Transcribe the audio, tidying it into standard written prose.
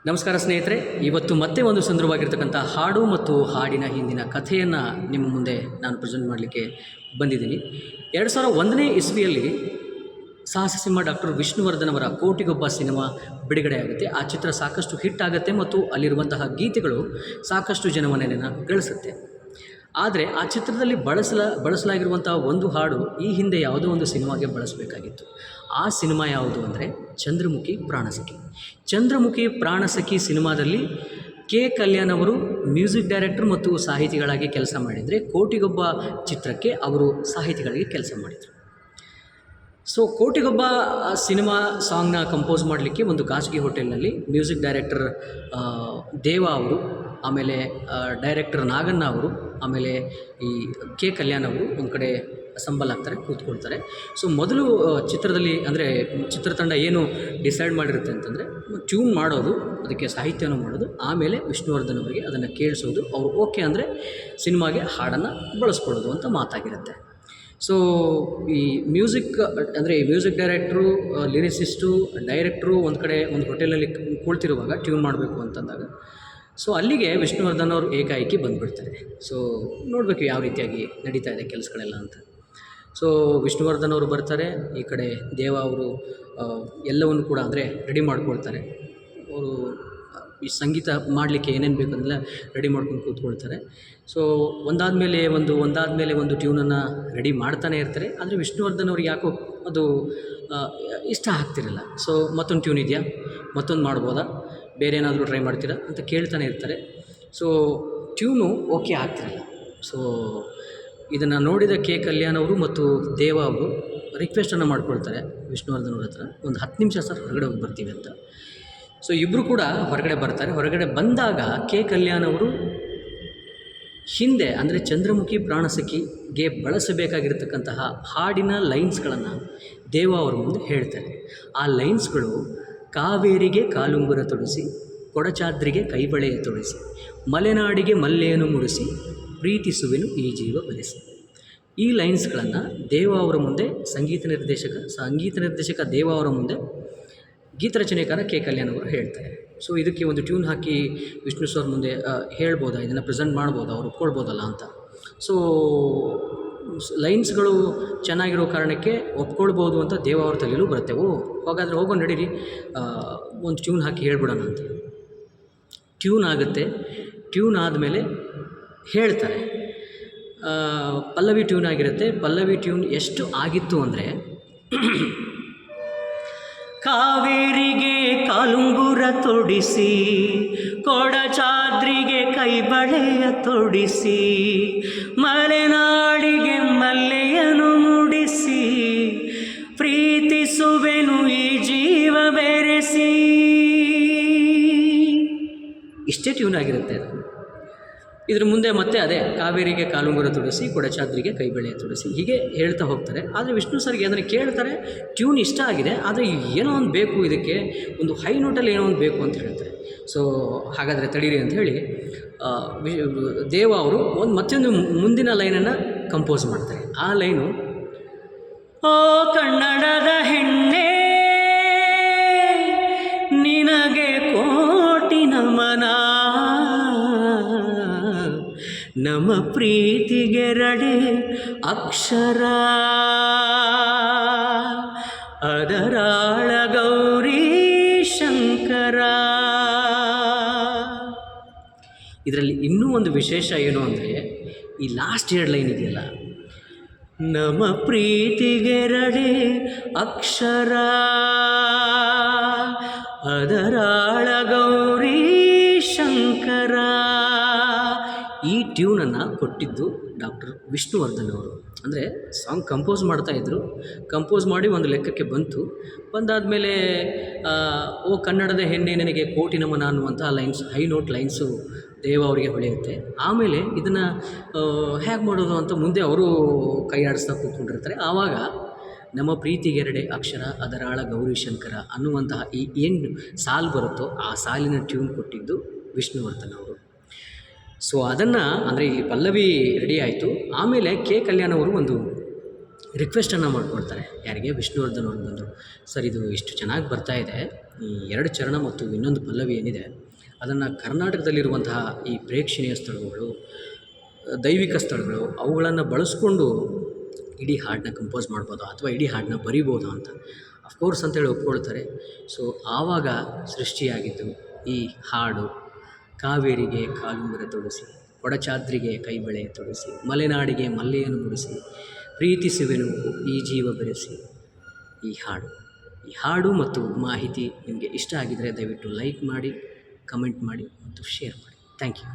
ನಮಸ್ಕಾರ ಸ್ನೇಹಿತರೆ, ಇವತ್ತು ಮತ್ತೆ ಒಂದು ಸುಂದರವಾಗಿರ್ತಕ್ಕಂಥ ಹಾಡು ಮತ್ತು ಹಾಡಿನ ಹಿಂದಿನ ಕಥೆಯನ್ನು ನಿಮ್ಮ ಮುಂದೆ ನಾನು ಪ್ರೆಸೆಂಟ್ ಮಾಡಲಿಕ್ಕೆ ಬಂದಿದ್ದೀನಿ. 2001ನೇ ಇಸ್ವಿಯಲ್ಲಿ ಸಾಹಸ ಸಿಂಹ ಡಾಕ್ಟರ್ ವಿಷ್ಣುವರ್ಧನ್ ಅವರ ಕೋಟಿಗೊಬ್ಬ ಸಿನಿಮಾ ಬಿಡುಗಡೆ ಆಗುತ್ತೆ. ಆ ಚಿತ್ರ ಸಾಕಷ್ಟು ಹಿಟ್ ಆಗುತ್ತೆ ಮತ್ತು ಅಲ್ಲಿರುವಂತಹ ಗೀತೆಗಳು ಸಾಕಷ್ಟು ಜನಮನ್ನಣೆಯನ್ನು ಗಳಿಸುತ್ತೆ. ಆದರೆ ಆ ಚಿತ್ರದಲ್ಲಿ ಬಳಸಲಾಗಿರುವಂಥ ಒಂದು ಹಾಡು ಈ ಹಿಂದೆ ಯಾವುದೋ ಒಂದು ಸಿನಿಮಾಗೆ ಬಳಸಬೇಕಾಗಿತ್ತು. ಆ ಸಿನಿಮಾ ಯಾವುದು ಅಂದರೆ ಚಂದ್ರಮುಖಿ ಪ್ರಾಣಸಖಿ. ಚಂದ್ರಮುಖಿ ಪ್ರಾಣಸಖಿ ಸಿನಿಮಾದಲ್ಲಿ ಕೆ ಕಲ್ಯಾಣ್ ಅವರು ಮ್ಯೂಸಿಕ್ ಡೈರೆಕ್ಟರ್ ಮತ್ತು ಸಾಹಿತಿಗಳಾಗಿ ಕೆಲಸ ಮಾಡಿದರೆ, ಕೋಟಿಗೊಬ್ಬ ಚಿತ್ರಕ್ಕೆ ಅವರು ಸಾಹಿತಿಗಳಾಗಿ ಕೆಲಸ ಮಾಡಿದರು. ಸೊ ಕೋಟಿಗೊಬ್ಬ ಸಿನಿಮಾ ಸಾಂಗ್ನ ಕಂಪೋಸ್ ಮಾಡಲಿಕ್ಕೆ ಒಂದು ಖಾಸಗಿ ಹೋಟೆಲ್ನಲ್ಲಿ ಮ್ಯೂಸಿಕ್ ಡೈರೆಕ್ಟರ್ ದೇವ ಅವರು, ಆಮೇಲೆ ಡೈರೆಕ್ಟರ್ ನಾಗಣ್ಣ ಅವರು, ಆಮೇಲೆ ಈ ಕೆ ಕಲ್ಯಾಣ್ ಅವರು ಒಂದು ಕಡೆ ಅಸೆಂಬಲ್ ಆಗ್ತಾರೆ, ಕೂತ್ಕೊಳ್ತಾರೆ. ಸೊ ಮೊದಲು ಚಿತ್ರದಲ್ಲಿ ಅಂದರೆ ಚಿತ್ರತಂಡ ಏನು ಡಿಸೈಡ್ ಮಾಡಿರುತ್ತೆ ಅಂತಂದರೆ ಟ್ಯೂನ್ ಮಾಡೋದು, ಅದಕ್ಕೆ ಸಾಹಿತ್ಯನ ಮಾಡೋದು, ಆಮೇಲೆ ವಿಷ್ಣುವರ್ಧನ್ ಅವರಿಗೆ ಅದನ್ನು ಕೇಳಿಸೋದು, ಅವರು ಓಕೆ ಅಂದರೆ ಸಿನಿಮಾಗೆ ಹಾಡನ್ನು ಬಳಸ್ಕೊಳ್ಳೋದು ಅಂತ ಮಾತಾಗಿರುತ್ತೆ. ಸೊ ಈ ಮ್ಯೂಸಿಕ್ ಅಂದರೆ ಈ ಮ್ಯೂಸಿಕ್ ಡೈರೆಕ್ಟ್ರು, ಲಿರಿಸಿಸ್ಟು, ಡೈರೆಕ್ಟ್ರು ಒಂದು ಕಡೆ ಒಂದು ಹೋಟೆಲಲ್ಲಿ ಕುಳಿತಿರುವಾಗ ಟ್ಯೂನ್ ಮಾಡಬೇಕು ಅಂತಂದಾಗ ಸೊ ಅಲ್ಲಿಗೆ ವಿಷ್ಣುವರ್ಧನ್ ಅವರು ಏಕಾಏಕಿ ಬಂದುಬಿಡ್ತಾರೆ. ಸೊ ನೋಡಬೇಕು ಯಾವ ರೀತಿಯಾಗಿ ನಡೀತಾ ಇದೆ ಕೆಲಸಗಳೆಲ್ಲ ಅಂತ. ಸೊ ವಿಷ್ಣುವರ್ಧನ್ ಅವರು ಬರ್ತಾರೆ, ಈ ಕಡೆ ದೇವ ಅವರು ಎಲ್ಲವನ್ನು ಕೂಡ ಅಂದರೆ ರೆಡಿ ಮಾಡ್ಕೊಳ್ತಾರೆ. ಅವರು ಈ ಸಂಗೀತ ಮಾಡಲಿಕ್ಕೆ ಏನೇನು ಬೇಕಂದೆಲ್ಲ ರೆಡಿ ಮಾಡ್ಕೊಂಡು ಕೂತ್ಕೊಳ್ತಾರೆ. ಸೊ ಒಂದಾದಮೇಲೆ ಒಂದು ಟ್ಯೂನನ್ನು ರೆಡಿ ಮಾಡ್ತಾನೆ ಇರ್ತಾರೆ. ಆದರೆ ವಿಷ್ಣುವರ್ಧನ್ ಅವ್ರಿಗೆ ಯಾಕೋ ಅದು ಇಷ್ಟ ಆಗ್ತಿರಲ್ಲ. ಸೊ ಮತ್ತೊಂದು ಟ್ಯೂನ್ ಇದೆಯಾ, ಮತ್ತೊಂದು ಮಾಡ್ಬೋದಾ, ಬೇರೆ ಏನಾದರೂ ಟ್ರೈ ಮಾಡ್ತೀರಾ ಅಂತ ಕೇಳ್ತಾನೆ ಇರ್ತಾರೆ. ಸೊ ಟ್ಯೂನು ಓಕೆ ಆಗ್ತಿರಲ್ಲ. ಸೊ ಇದನ್ನು ನೋಡಿದ ಕೆ ಕಲ್ಯಾಣ್ ಅವರು ಮತ್ತು ದೇವ ಅವರು ರಿಕ್ವೆಸ್ಟನ್ನು ಮಾಡ್ಕೊಳ್ತಾರೆ ವಿಷ್ಣುವರ್ಧನ್ ಅವ್ರ ಹತ್ರ, ಒಂದು 10 ನಿಮಿಷ ಸರ್ ಹೊರಗಡೆ ಹೋಗಿ ಬರ್ತೀವಿ ಅಂತ. ಸೊ ಇಬ್ಬರು ಕೂಡ ಹೊರಗಡೆ ಬರ್ತಾರೆ. ಹೊರಗಡೆ ಬಂದಾಗ ಕೆ ಕಲ್ಯಾಣ್ ಅವರು ಹಿಂದೆ ಅಂದರೆ ಚಂದ್ರಮುಖಿ ಪ್ರಾಣಸಖಿಗೆ ಬಳಸಬೇಕಾಗಿರ್ತಕ್ಕಂತಹ ಹಾಡಿನ ಲೈನ್ಸ್ಗಳನ್ನು ದೇವ ಅವರ ಮುಂದೆ ಹೇಳ್ತಾರೆ. ಆ ಲೈನ್ಸ್ಗಳು: ಕಾವೇರಿಗೆ ಕಾಲುಂಗುರ ತೊಡಿಸಿ, ಕೊಡಚಾದ್ರಿಗೆ ಕೈಬಳೆಯ ತೊಡಿಸಿ, ಮಲೆನಾಡಿಗೆ ಮಲ್ಲೆಯನ್ನು ಮುಡಿಸಿ, ಪ್ರೀತಿಸುವೆನು ಈ ಜೀವ ಬರೆಸಿ. ಈ ಲೈನ್ಸ್ಗಳನ್ನು ದೇವ ಅವರ ಮುಂದೆ ಸಂಗೀತ ನಿರ್ದೇಶಕ ದೇವ ಅವರ ಮುಂದೆ ಗೀತರಚನೆಕಾರ ಕೆ ಕಲ್ಯಾಣ್ ಅವರು ಹೇಳ್ತಾರೆ. ಸೊ ಇದಕ್ಕೆ ಒಂದು ಟ್ಯೂನ್ ಹಾಕಿ ವಿಷ್ಣು ಸರ್ ಮುಂದೆ ಹೇಳ್ಬೋದಾ, ಇದನ್ನು ಪ್ರೆಸೆಂಟ್ ಮಾಡ್ಬೋದಾ, ಅವ್ರು ಒಪ್ಕೊಳ್ಬೋದಲ್ಲ ಅಂತ. ಸೊ ಲೈನ್ಸ್ಗಳು ಚೆನ್ನಾಗಿರೋ ಕಾರಣಕ್ಕೆ ಒಪ್ಕೊಳ್ಬೋದು ಅಂತ ದೇವ ಅವ್ರ ತಲೆಯಲ್ಲೂ ಬರುತ್ತೆ. ಹಾಗಾದರೆ ಹೋಗೋ ನಡೀರಿ, ಒಂದು ಟ್ಯೂನ್ ಹಾಕಿ ಹೇಳ್ಬಿಡೋಣ ಅಂತ. ಟ್ಯೂನ್ ಆಗುತ್ತೆ. ಟ್ಯೂನ್ ಆದಮೇಲೆ ಹೇಳ್ತಾರೆ. ಪಲ್ಲವಿ ಟ್ಯೂನ್ ಆಗಿರುತ್ತೆ. ಪಲ್ಲವಿ ಟ್ಯೂನ್ ಎಷ್ಟು ಆಗಿತ್ತು ಅಂದರೆ: ಕಾವೇರಿಗೆ ಕಾಲುಂಗುರ ತೊಡಿಸಿ, ಕೊಡಚಾದ್ರಿಗೆ ಕೈಬಳೆಯ ತೊಡಿಸಿ, ಮಲೆನಾಡಿಗೆ ಮಲ್ಲೆಯನ್ನು ಮುಡಿಸಿ, ಪ್ರೀತಿಸುವೆನು ಈ ಜೀವ ಬೆರೆಸಿ. ಇಷ್ಟೇ ಟ್ಯೂನ್ ಆಗಿರುತ್ತೆ. ಇದ್ರ ಮುಂದೆ ಮತ್ತೆ ಅದೇ ಕಾವೇರಿಗೆ ಕಾಲುಂಗುರ ತೊಡಿಸಿ, ಕೊಡಚಾದ್ರಿಗೆ ಕೈಬಳೆಯ ತೊಡಿಸಿ, ಹೀಗೆ ಹೇಳ್ತಾ ಹೋಗ್ತಾರೆ. ಆದರೆ ವಿಷ್ಣು ಸರ್ಗೆ ಅದನ್ನು ಕೇಳ್ತಾರೆ, ಟ್ಯೂನ್ ಇಷ್ಟ ಆಗಿದೆ, ಆದರೆ ಏನೋ ಒಂದು ಬೇಕು, ಇದಕ್ಕೆ ಒಂದು ಹೈ ನೋಟಲ್ಲಿ ಏನೋ ಒಂದು ಬೇಕು ಅಂತ ಹೇಳ್ತಾರೆ. ಸೊ ಹಾಗಾದರೆ ತಡೀರಿ ಅಂತ ಹೇಳಿ ದೇವ ಅವರು ಮತ್ತೊಂದು ಮುಂದಿನ ಲೈನನ್ನು ಕಂಪೋಸ್ ಮಾಡ್ತಾರೆ. ಆ ಲೈನು: ಓ ಕನ್ನಡದ ಹೆಣ್ಣೆ, ನಿನಗೆ ಕೋಟಿ ನಮನ, ನಮ್ಮ ಪ್ರೀತಿಗೆರಡೆ ಅಕ್ಷರ, ಅದರಾಳ ಗೌರಿ ಶಂಕರ. ಇದರಲ್ಲಿ ಇನ್ನೂ ಒಂದು ವಿಶೇಷ ಏನು ಅಂದರೆ, ಈ ಲಾಸ್ಟ್ 2 ಲೈನ್ ಇದೆಯಲ್ಲ, ನಮ್ಮ ಪ್ರೀತಿಗೆರಡೆ ಅಕ್ಷರ, ಅದರಾಳ ಗೌರಿ ಶಂಕರ. ಈ ಟ್ಯೂನನ್ನು ಕೊಟ್ಟಿದ್ದು ಡಾಕ್ಟರ್ ವಿಷ್ಣುವರ್ಧನ್ ಅವರು. ಅಂದರೆ ಸಾಂಗ್ ಕಂಪೋಸ್ ಮಾಡ್ತಾಯಿದ್ರು, ಕಂಪೋಸ್ ಮಾಡಿ ಒಂದು ಲೆಕ್ಕಕ್ಕೆ ಬಂದಾದಮೇಲೆ ಓ ಕನ್ನಡದ ಹೆಣ್ಣೆ ನನಗೆ ಕೋಟಿ ನಮನ ಅನ್ನುವಂಥ ಲೈನ್ಸ್, ಹೈ ನೋಟ್ ಲೈನ್ಸು ದೇವ ಅವರಿಗೆ ಹೊಳೆಯುತ್ತೆ. ಆಮೇಲೆ ಇದನ್ನು ಹೇಗೆ ಮಾಡೋದು ಅಂತ ಮುಂದೆ ಅವರು ಕೈ ಆಡಿಸ್ತಾ ಕೂತ್ಕೊಂಡಿರ್ತಾರೆ. ಆವಾಗ ನಮ್ಮ ಪ್ರೀತಿಗೆರಡೆ ಅಕ್ಷರ, ಅದರಾಳ ಗೌರಿ ಶಂಕರ ಅನ್ನುವಂತಹ ಈ ಏನು ಸಾಲು ಬರುತ್ತೋ ಆ ಸಾಲಿನ ಟ್ಯೂನ್ ಕೊಟ್ಟಿದ್ದು ವಿಷ್ಣುವರ್ಧನ್ ಅವರು. ಸೊ ಅದನ್ನು ಅಂದರೆ ಇಲ್ಲಿ ಪಲ್ಲವಿ ರೆಡಿ ಆಯಿತು. ಆಮೇಲೆ ಕೆ ಕಲ್ಯಾಣ್ ಅವರು ಒಂದು ರಿಕ್ವೆಸ್ಟನ್ನು ಮಾಡ್ಕೊಳ್ತಾರೆ. ಯಾರಿಗೆ? ವಿಷ್ಣುವರ್ಧನ್ ಅವರು ಬಂದರು. ಸರ್ ಇದು ಇಷ್ಟು ಚೆನ್ನಾಗಿ ಬರ್ತಾ ಇದೆ, ಈ 2 ಚರಣ ಮತ್ತು ಇನ್ನೊಂದು ಪಲ್ಲವಿ ಏನಿದೆ ಅದನ್ನು ಕರ್ನಾಟಕದಲ್ಲಿರುವಂತಹ ಈ ಪ್ರೇಕ್ಷಣೀಯ ಸ್ಥಳಗಳು, ದೈವಿಕ ಸ್ಥಳಗಳು ಅವುಗಳನ್ನು ಬಳಸ್ಕೊಂಡು ಇಡೀ ಹಾಡನ್ನ ಕಂಪೋಸ್ ಮಾಡ್ಬೋದು ಅಥವಾ ಇಡೀ ಹಾಡನ್ನ ಬರಿಬೋದು ಅಂತ. ಅಫ್ಕೋರ್ಸ್ ಅಂತೇಳಿ ಒಪ್ಕೊಳ್ತಾರೆ. ಸೊ ಆವಾಗ ಸೃಷ್ಟಿಯಾಗಿದ್ದು ಈ ಹಾಡು. ಕಾವೇರಿಗೆ ಕಾಲುಂಗುರ ತೊಡಿಸಿ, ಕೊಡಚಾದ್ರಿಗೆ ಕೈಬಳೆ ತೊಡಿಸಿ, ಮಲೆನಾಡಿಗೆ ಮಲ್ಲೆಯನ್ನು ಮುಡಿಸಿ, ಪ್ರೀತಿಸುವೆನು ಈ ಜೀವ ಬೆರೆಸಿ. ಈ ಹಾಡು ಮತ್ತು ಮಾಹಿತಿ ನಿಮಗೆ ಇಷ್ಟ ಆಗಿದರೆ ದಯವಿಟ್ಟು ಲೈಕ್ ಮಾಡಿ, ಕಮೆಂಟ್ ಮಾಡಿ ಮತ್ತು ಶೇರ್ ಮಾಡಿ. Thank you.